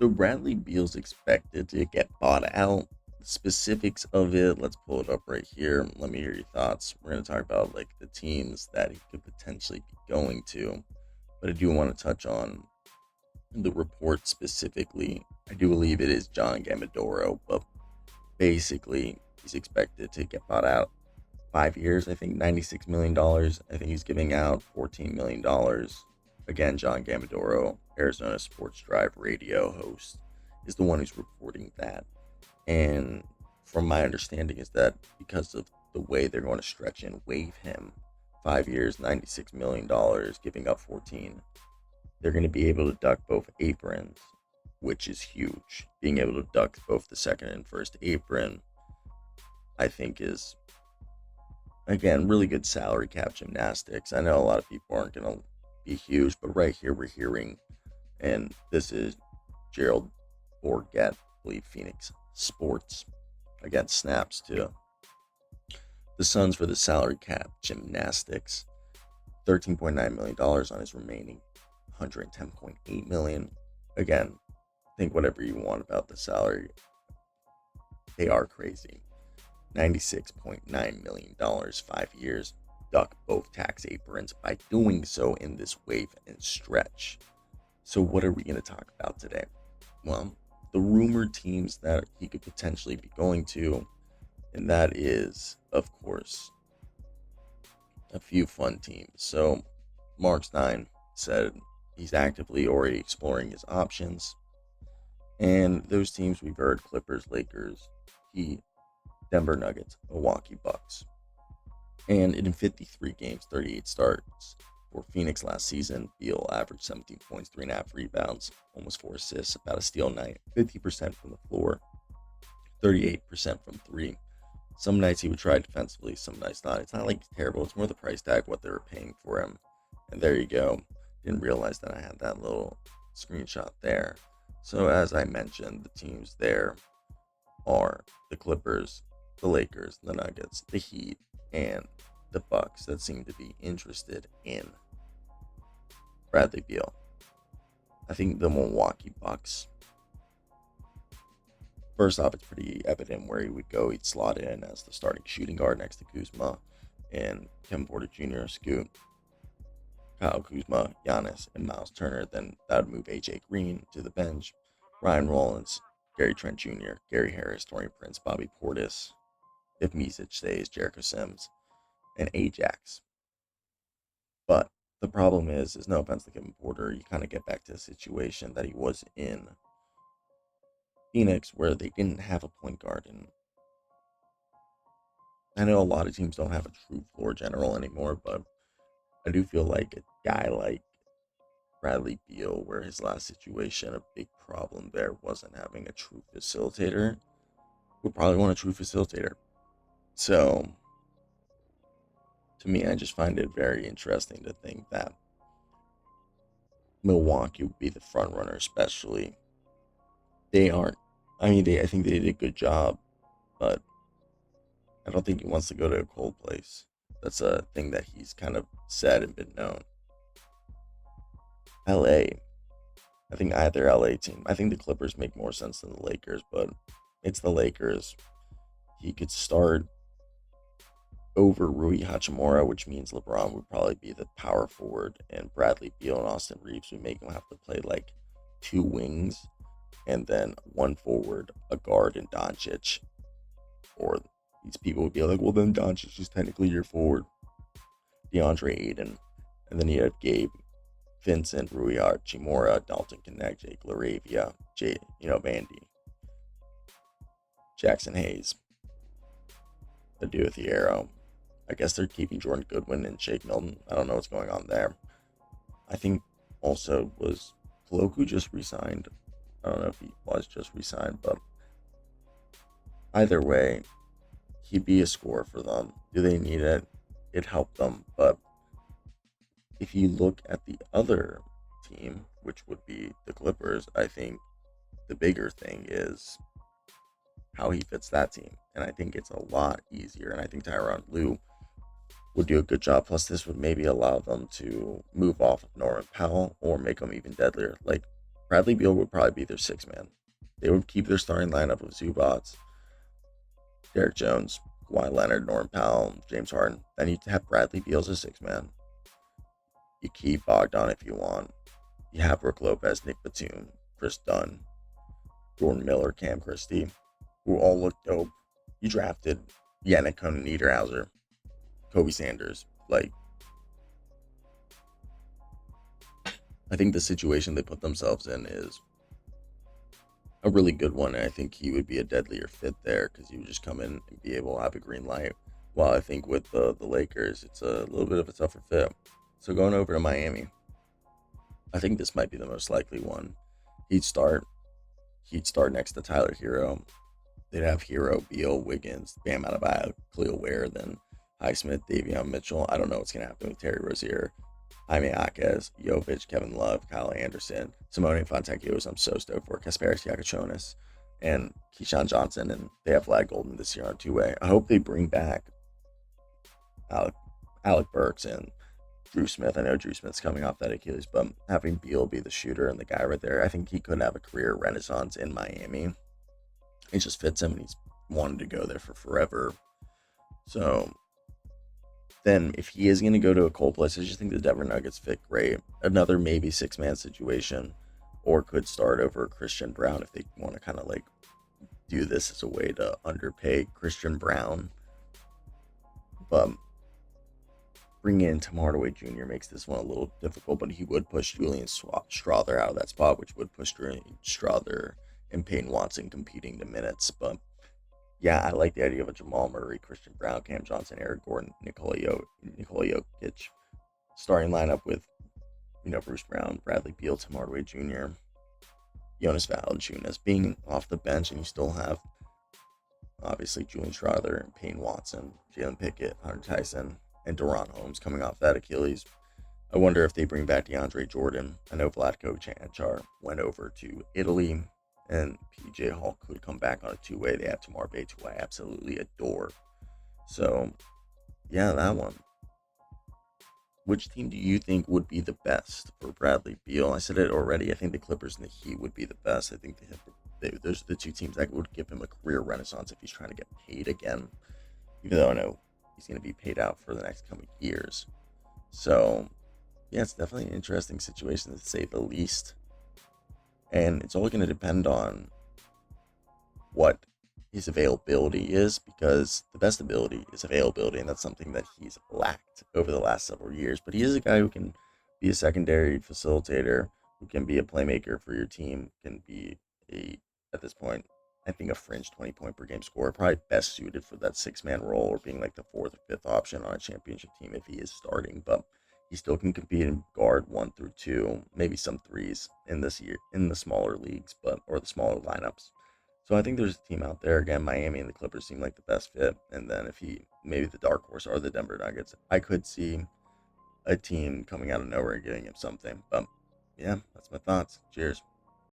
So Bradley Beal's expected to get bought out. Specifics of it, let's pull it up right here. Let me hear your thoughts. We're going to talk about like the teams that he could potentially be going to, but I do want to touch on the report specifically. I do believe it is John Gambadoro, but basically he's expected to get bought out. 5 years, I think $96 million. I think he's giving out $14 million. Again, John Gambadoro, Arizona Sports Drive radio host, is the one who's reporting that. And from my understanding is that because of the way they're going to stretch and waive him, 5 years, $96 million, giving up 14, they're going to be able to duck both aprons, which is huge. Being able to duck both the second and first apron, I think is, again, really good salary cap gymnastics. I know a lot of people aren't going to be huge, but right here we're hearing, and this is Gerald Bourget, I believe Phoenix Sports, again, snaps to the Suns for the salary cap gymnastics. $13.9 million on his remaining $110.8 million. Again, think whatever you want about the salary. They are crazy. $96.9 million, 5 years. Duck both tax aprons by doing so in this wave and stretch. So what are we going to talk about today? Well, the rumored teams that he could potentially be going to, and that is, of course, a few fun teams. So Marks 9 said he's actively already exploring his options. And those teams we've heard: Clippers, Lakers, Heat, Denver Nuggets, Milwaukee Bucks. And in 53 games, 38 starts for Phoenix last season, Beal averaged 17 points, 3.5 rebounds, almost 4 assists, about a steal night, 50% from the floor, 38% from three. Some nights he would try defensively, some nights not. It's not like terrible. It's more the price tag, what they were paying for him. And there you go. Didn't realize that I had that little screenshot there. So as I mentioned, the teams there are the Clippers, the Lakers, the Nuggets, the Heat, and the Bucks that seem to be interested in Bradley Beal. I think the Milwaukee Bucks, first off, it's pretty evident where he would go. He'd slot in as the starting shooting guard next to Kuzma and Kevin Porter Jr., Scoot, Kyle Kuzma, Giannis, and Miles Turner. Then that would move AJ Green to the bench, Ryan Rollins, Gary Trent Jr., Gary Harris, Torian Prince, Bobby Portis, if Micic stays, Jericho Sims, and Ajax. But the problem is no offense to Kevin Porter, you kind of get back to the situation that he was in Phoenix where they didn't have a point guard. And I know a lot of teams don't have a true floor general anymore, but I do feel like a guy like Bradley Beal, where his last situation, a big problem there wasn't having a true facilitator, would probably want a true facilitator. So, to me, I just find it very interesting to think that Milwaukee would be the front runner, especially. They aren't. I mean, I think they did a good job, but I don't think he wants to go to a cold place. That's a thing that he's kind of said and been known. LA. I think either LA team. I think the Clippers make more sense than the Lakers, but it's the Lakers. He could start over Rui Hachimura, which means LeBron would probably be the power forward, and Bradley Beal and Austin Reeves would make him have to play like two wings and then one forward, a guard, and Doncic. Or these people would be like, well, then Doncic is technically your forward, DeAndre Ayton, and then you have Gabe Vincent, Rui Hachimura, Dalton Connect, Jake LaRavia, Vandy, Jackson Hayes, the duo with the arrow. I guess they're keeping Jordan Goodwin and Shake Milton. I don't know what's going on there. I think also was Koloku just re-signed. I don't know if he was just re-signed, but either way, he'd be a scorer for them. Do they need it? It helped them, but if you look at the other team, which would be the Clippers, I think the bigger thing is how he fits that team. And I think it's a lot easier. And I think Tyronn Lue would do a good job. Plus, this would maybe allow them to move off of Norman Powell or make him even deadlier. Like Bradley Beal would probably be their six man. They would keep their starting lineup of Zubats, Derek Jones, Kawhi Leonard, Norman Powell, James Harden. Then you have Bradley Beal as a six man. You keep Bogdan if you want. You have Brook Lopez, Nick Batum, Chris Dunn, Jordan Miller, Cam Christie, who all look dope. You drafted Yannick Niederhauser, Kobe Sanders. Like, I think the situation they put themselves in is a really good one. And I think he would be a deadlier fit there because he would just come in and be able to have a green light. While I think with the Lakers, it's a little bit of a tougher fit. So going over to Miami, I think this might be the most likely one. He'd start next to Tyler Hero. They'd have Hero, Beal, Wiggins, Bam Adebayo, Khalil Ware, then Highsmith, Davion Mitchell. I don't know what's going to happen with Terry Rozier, Jaime Jaquez, Jovic, Kevin Love, Kyle Anderson, Simone Fontecchio, I'm so stoked for, Kasparis Yakachonis, and Keyshawn Johnson, and they have Vlad Golden this year on two-way. I hope they bring back Alec Burks and Drew Smith. I know Drew Smith's coming off that Achilles, but having Beal be the shooter and the guy right there, I think he could have a career renaissance in Miami. It just fits him, and he's wanted to go there for forever. So then if he is going to go to a cold place, I just think the Denver Nuggets fit great. Another maybe six-man situation, or could start over Christian Braun if they want to kind of like do this as a way to underpay Christian Braun. But bringing in Tim Hardaway Jr. makes this one a little difficult, but he would push Julian Strawther out of that spot, which would push Julian Strawther and Peyton Watson competing the minutes. But yeah, I like the idea of a Jamal Murray, Christian Braun, Cam Johnson, Eric Gordon, Nikola Jokic starting lineup with, Bruce Brown, Bradley Beal, Tim Hardaway Jr., Jonas Valanciunas being off the bench, and you still have obviously Julian Strawther, Peyton Watson, Jalen Pickett, Hunter Tyson, and Deron Holmes coming off that Achilles. I wonder if they bring back DeAndre Jordan. I know Vlatko Čančar went over to Italy, and PJ Hall could come back on a two-way. They have Tamar Bates, who I absolutely adore. So, yeah, that one. Which team do you think would be the best for Bradley Beal? I said it already. I think the Clippers and the Heat would be the best. I think those are the two teams that would give him a career renaissance if he's trying to get paid again. Even though I know he's going to be paid out for the next coming years. So, yeah, it's definitely an interesting situation to say the least. And it's all going to depend on what his availability is, because the best ability is availability, and that's something that he's lacked over the last several years. But he is a guy who can be a secondary facilitator, who can be a playmaker for your team, can be at this point, I think a fringe 20-point per game scorer, probably best suited for that six-man role or being like the fourth or fifth option on a championship team if he is starting. But he still can compete in guard 1 through 2, maybe some threes in this year in the smaller leagues, or the smaller lineups. So I think there's a team out there. Again, Miami and the Clippers seem like the best fit. And then if maybe the dark horse are the Denver Nuggets, I could see a team coming out of nowhere and getting him something. But yeah, that's my thoughts. Cheers.